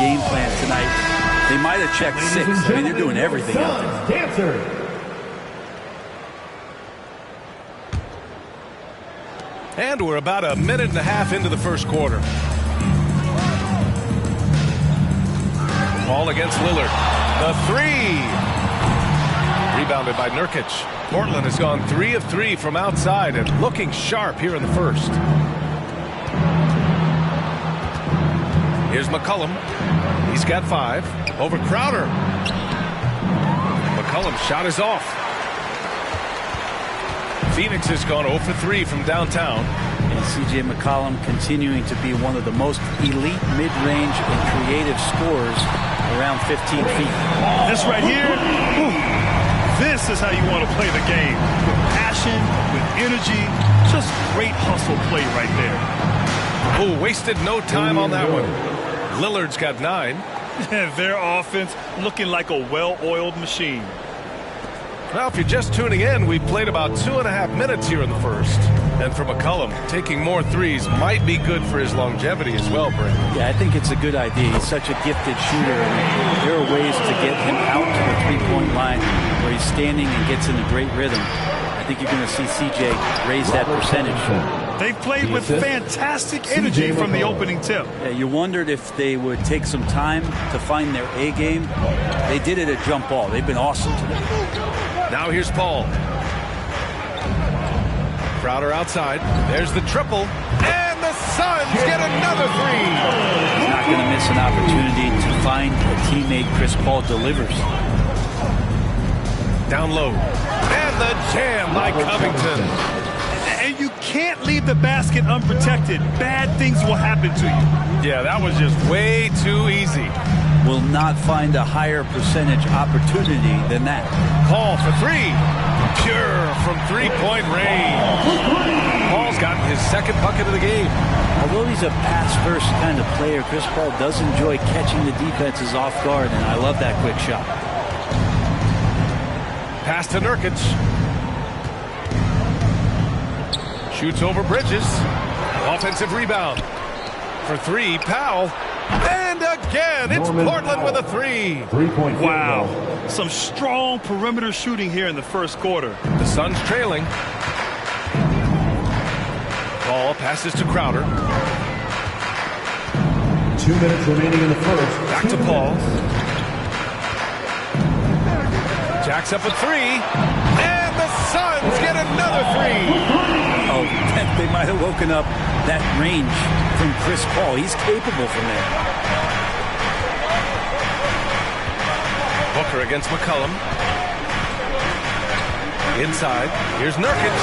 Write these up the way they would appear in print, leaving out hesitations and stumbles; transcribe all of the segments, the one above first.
game plan tonight. They might have checked 6. I mean, they're doing everything out there. And we're about a minute and a half into the first quarter. Ball against Lillard. The 3. Rebounded by Nurkic. Portland has gone 3 of 3 from outside and looking sharp here in the first. Here's McCollum. He's got 5. Over Crowder. McCollum's shot is off. Phoenix has gone 0 for 3 from downtown. And C.J. McCollum continuing to be one of the most elite mid-range and creative scorers around 15 feet. This right here, this is how you want to play the game. With passion, with energy, just great hustle play right there. Oh, wasted no time on that one. Lillard's got 9. Their offense looking like a well-oiled machine. Well, if you're just tuning in, we've played about 2.5 minutes here in the first. And for McCollum, taking more threes might be good for his longevity as well, Brent. Yeah, I think it's a good idea. He's such a gifted shooter. And there are ways to get him out to the three-point line where he's standing and gets in a great rhythm. I think you're going to see C.J. raise that percentage. They played with fantastic energy from the opening tip. Yeah, you wondered if they would take some time to find their A game. They did it at jump ball. They've been awesome today. Now here's Paul. Crowder outside. There's the triple. And the Suns get another 3. He's not going to miss an opportunity to find a teammate. Chris Paul delivers. Down low. And the jam by Covington. And you can't leave the basket unprotected. Bad things will happen to you. Yeah, that was just way too easy. Will not find a higher percentage opportunity than that. Paul for 3. Pure from three-point range. Paul's gotten his second bucket of the game. Although he's a pass-first kind of player, Chris Paul does enjoy catching the defenses off guard, and I love that quick shot. Pass to Nurkic. Shoots over Bridges. Offensive rebound. For 3, Powell. And again, it's Portland with a 3. Wow. Some strong perimeter shooting here in the first quarter. The Suns trailing. Ball passes to Crowder. 2 minutes remaining in the first. Back to Paul. Jacks up a 3. And the Suns get another 3. Oh, they might have woken up that range from Chris Paul. He's capable from there. Booker against McCollum. Inside. Here's Nurkic.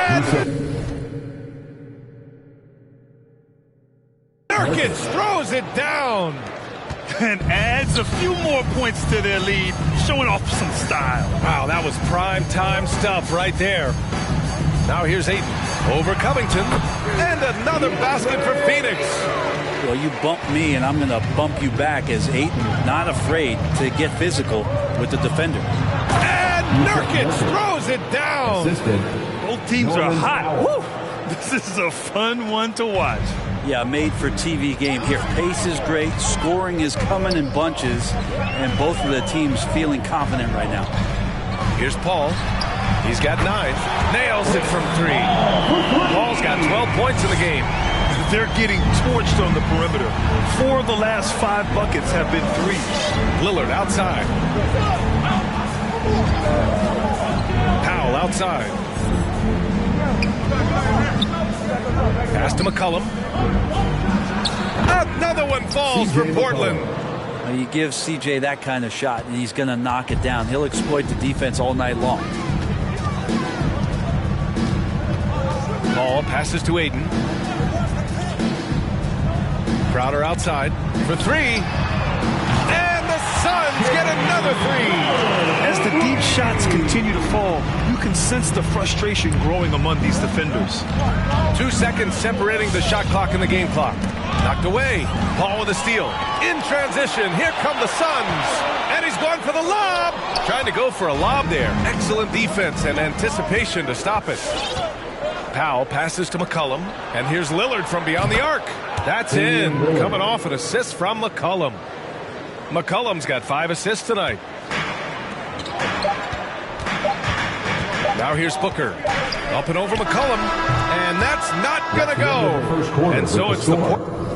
And Nurkic throws it down. And adds a few more points to their lead, showing off some style. Wow, that was prime time stuff right there. Now here's Ayton over Covington. And another basket for Phoenix. Well, you bump me, and I'm going to bump you back as Ayton, not afraid to get physical with the defender. And Nurkic throws it down. Both teams are hot. Woo! This is a fun one to watch. Yeah, made for TV game here. Pace is great. Scoring is coming in bunches. And both of the teams feeling confident right now. Here's Paul. He's got 9. Nails it from 3. Paul's got 12 points in the game. They're getting torched on the perimeter. 4 of the last 5 buckets have been 3s. Lillard outside. Powell outside. Pass to McCollum. Another one falls for Portland. Well, you give CJ that kind of shot, and he's going to knock it down. He'll exploit the defense all night long. Ball passes to Ayton. Crowder outside for 3. And the Suns get another 3. As the deep shots continue to fall, you can sense the frustration growing among these defenders. 2 seconds separating the shot clock and the game clock. Knocked away. Paul with a steal. In transition, here come the Suns. And he's going for the lob. Trying to go for a lob there. Excellent defense and anticipation to stop it. Powell passes to McCollum, and here's Lillard from beyond the arc. That's in, coming off an assist from McCollum. McCollum's got 5 assists tonight. Now here's Booker. Up and over McCollum, and that's not going to go. And so it's the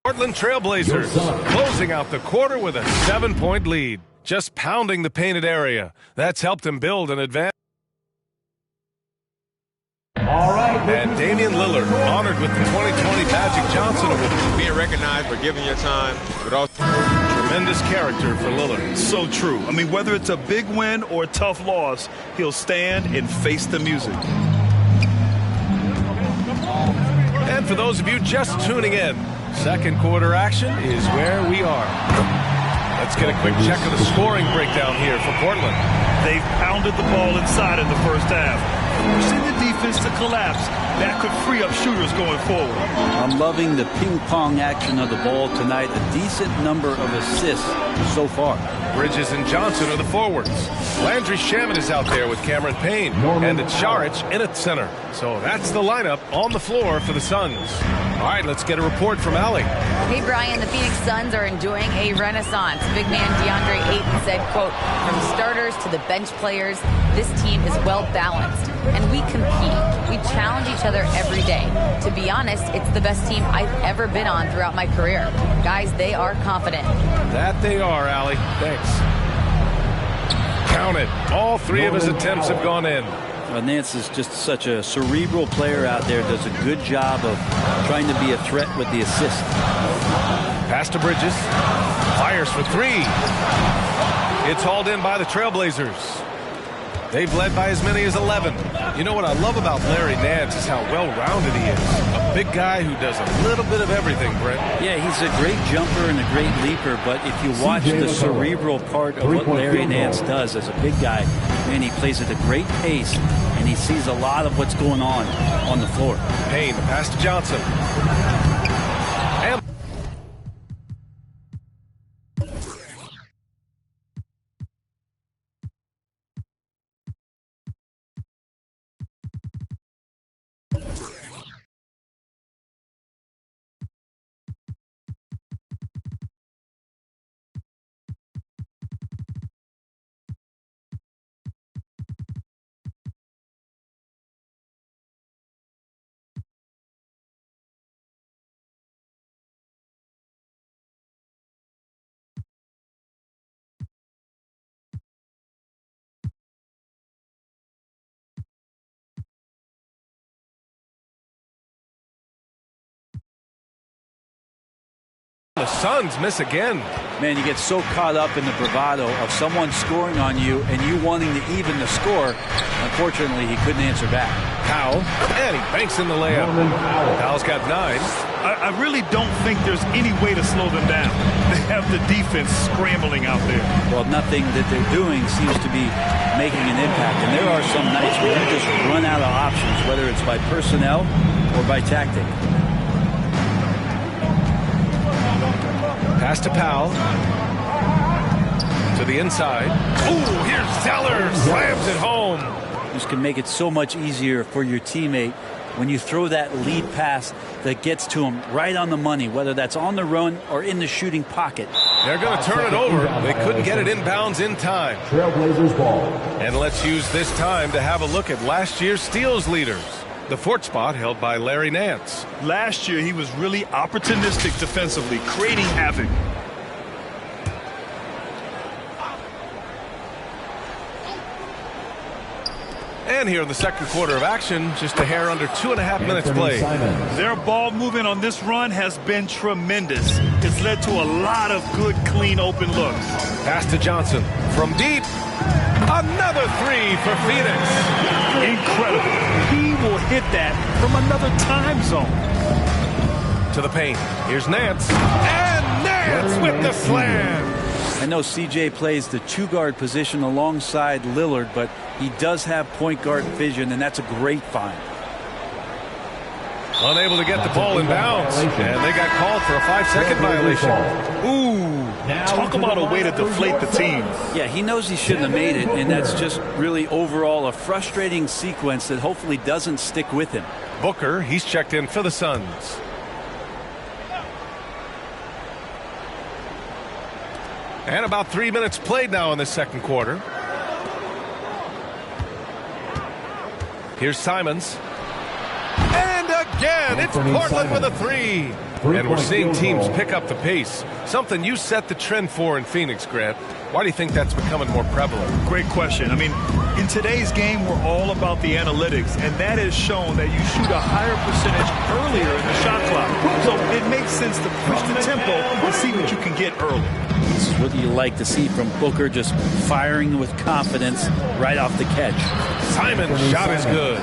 Portland Trailblazers closing out the quarter with a 7-point lead. Just pounding the painted area. That's helped him build an advantage. All right. And Damian Lillard honored with the 2020 Magic Johnson Award. Being recognized for giving your time, but also tremendous character for Lillard. So true. I mean, whether it's a big win or a tough loss, he'll stand and face the music. And for those of you just tuning in, second quarter action is where we are. Let's get a quick check of the scoring breakdown here for Portland. They've pounded the ball inside in the first half, forcing the defense to collapse. That could free up shooters going forward. I'm loving the ping-pong action of the ball tonight. A decent number of assists so far. Bridges and Johnson are the forwards. Landry Shamet is out there with Cameron Payne. And it's Saric in at center. So that's the lineup on the floor for the Suns. All right, let's get a report from Allie. Hey, Brian, the Phoenix Suns are enjoying a renaissance. Big man DeAndre Ayton said, quote, from starters to the bench players, this team is well balanced. And we compete. We challenge each other every day. To be honest, it's the best team I've ever been on throughout my career. Guys, they are confident. That they are, Allie. Thanks. Count it. All 3 of his attempts have gone in. Nance is just such a cerebral player out there. Does a good job of trying to be a threat with the assist. Pass to Bridges. Fires for 3. It's hauled in by the Trailblazers. They've led by as many as 11. You know what I love about Larry Nance is how well-rounded he is. A big guy who does a little bit of everything, Brent. Yeah, he's a great jumper and a great leaper, but if you watch the cerebral part of what Larry Nance does as a big guy, man, he plays at a great pace, and he sees a lot of what's going on the floor. Payne, pass to Johnson. And the Suns miss again. Man, you get so caught up in the bravado of someone scoring on you and you wanting to even the score. Unfortunately, he couldn't answer back. Powell, and he banks in the layup. Powell's got 9. I really don't think there's any way to slow them down. They have the defense scrambling out there. Well, nothing that they're doing seems to be making an impact. And there are some nights where you just run out of options, whether it's by personnel or by tactic. Pass to Powell. To the inside. Ooh, here's Zeller. Slams it home. This can make it so much easier for your teammate when you throw that lead pass that gets to him right on the money, whether that's on the run or in the shooting pocket. They're going to turn it over. They couldn't get it inbounds in time. Trailblazers ball. And let's use this time to have a look at last year's steals leaders. The 4th spot held by Larry Nance. Last year, he was really opportunistic defensively, creating havoc. And here in the second quarter of action, just a hair under 2.5 minutes played. Their ball movement on this run has been tremendous. It's led to a lot of good, clean, open looks. Pass to Johnson. From deep. Another 3 for Phoenix. Incredible. He will hit that from another time zone. To the paint. Here's Nance. And Nance with the slam. I know CJ plays the 2-guard position alongside Lillard, but he does have point guard vision, and that's a great find. Unable to get the ball in bounds. And they got called for a 5-second violation. Ooh, talk about a way to deflate the team. Yeah, he knows he shouldn't have made it, and that's just really overall a frustrating sequence that hopefully doesn't stick with him. Booker, he's checked in for the Suns. And about 3 minutes played now in the second quarter. Here's Simons. And again, it's Portland with a three. And we're seeing teams pick up the pace. Something you set the trend for in Phoenix, Grant. Why do you think that's becoming more prevalent? Great question. I mean, in today's game, we're all about the analytics, and that has shown that you shoot a higher percentage earlier in the shot clock. So it makes sense to push the tempo and see what you can get early. This is what you like to see from Booker, just firing with confidence right off the catch. Simon's shot is good.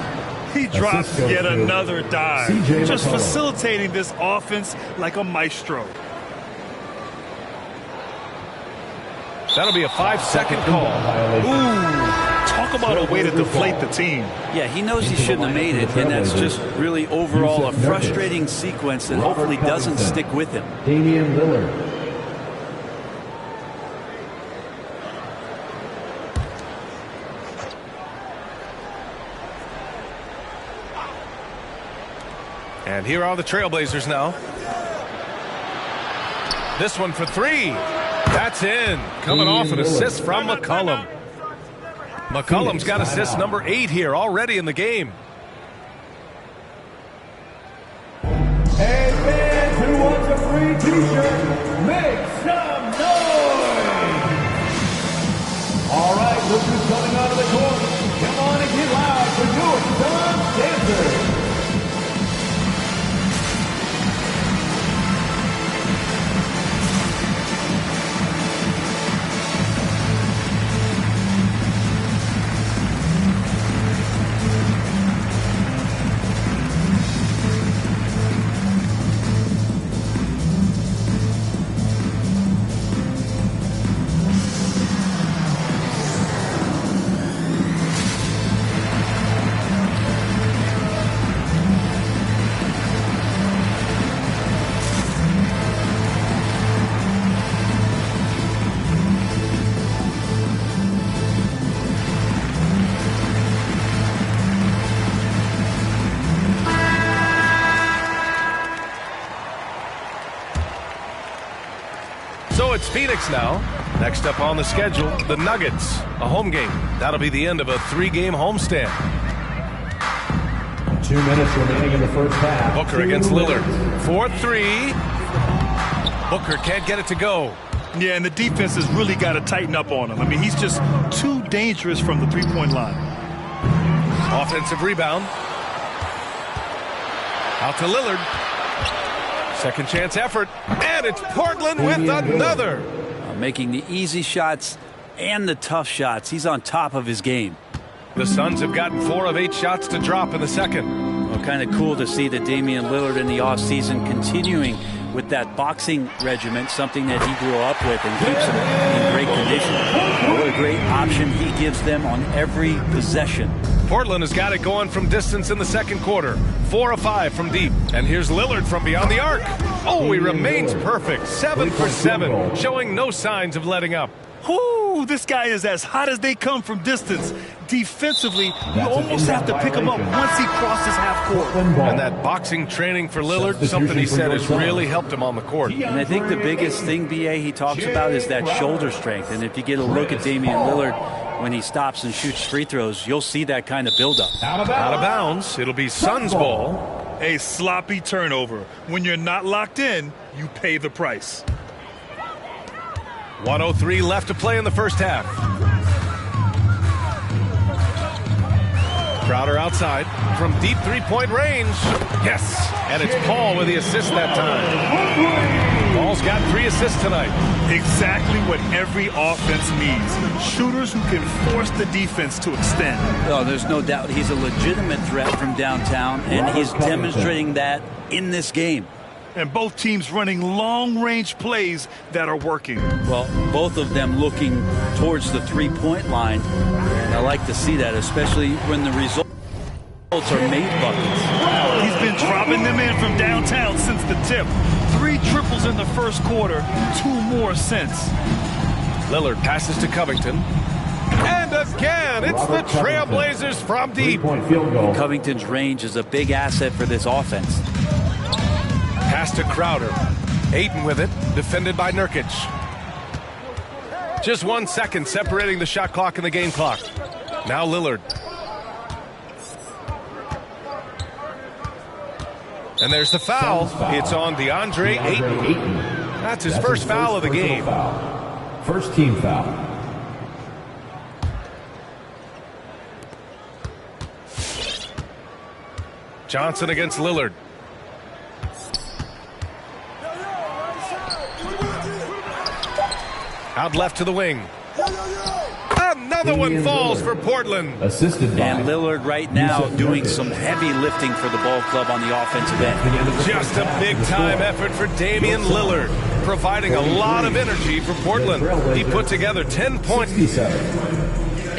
He drops yet another dive, just facilitating this offense like a maestro. That'll be a 5-second call. Ooh, talk about a way to deflate the team. Yeah, he knows he shouldn't have made it, and that's just really overall a frustrating sequence that hopefully doesn't stick with him. Damian Lillard. And here are the Trailblazers now. This one for three. That's in. Coming off an assist from McCollum. McCollum's got assist number 8 here already in the game. Hey, fans who wants a free t-shirt, make some noise! All right, look who's coming out of the court. Come on and get loud for Newark Suns dancers. So it's Phoenix now. Next up on the schedule, the Nuggets. A home game. That'll be the end of a 3-game homestand. 2 minutes remaining in the first half. Booker against Lillard. 4-3. Booker can't get it to go. Yeah, and the defense has really got to tighten up on him. I mean, he's just too dangerous from the three-point line. Offensive rebound. Out to Lillard. Second chance effort. And it's Portland with another. Making the easy shots and the tough shots. He's on top of his game. The Suns have gotten 4 of 8 shots to drop in the second. Well, kind of cool to see that Damian Lillard in the offseason continuing with that boxing regiment, something that he grew up with and keeps him in great condition. What a great option he gives them on every possession. Portland has got it going from distance in the second quarter. 4 of 5 from deep. And here's Lillard from beyond the arc. Oh, he remains perfect. 7 for 7, showing no signs of letting up. Whoo, this guy is as hot as they come from distance. Defensively, you almost have to pick him up once he crosses half court. And that boxing training for Lillard, something he said has really helped him on the court. And I think the biggest thing, B.A., he talks about is that shoulder strength. And if you get a look at Damian Lillard when he stops and shoots free throws, you'll see that kind of buildup. Out of bounds. It'll be Suns ball. A sloppy turnover. When you're not locked in, you pay the price. 1:03 left to play in the first half. Crowder outside from deep three-point range. Yes, and it's Paul with the assist that time. Paul's got 3 assists tonight. Exactly what every offense needs. Shooters who can force the defense to extend. Oh, there's no doubt he's a legitimate threat from downtown, and he's demonstrating that in this game. And both teams running long-range plays that are working. Well, both of them looking towards the three-point line. And I like to see that, especially when the result. Are made buckets. He's been dropping them in from downtown since the tip. 3 triples in the first quarter, 2 more since. Lillard passes to Covington. And again, it's the Trailblazers from deep. Covington's range is a big asset for this offense. Pass to Crowder. Ayton with it, defended by Nurkic. Just 1 second separating the shot clock and the game clock. Now Lillard. And there's the foul. It's on DeAndre Ayton. That's his first foul of the game. First team foul. Johnson against Lillard. Out left to the wing. Another one falls for Portland. Assisted by. And Lillard right now doing some heavy lifting for the ball club on the offensive end. Just a big-time effort for Damian Lillard, providing a lot of energy for Portland. He put together 10 points. 67.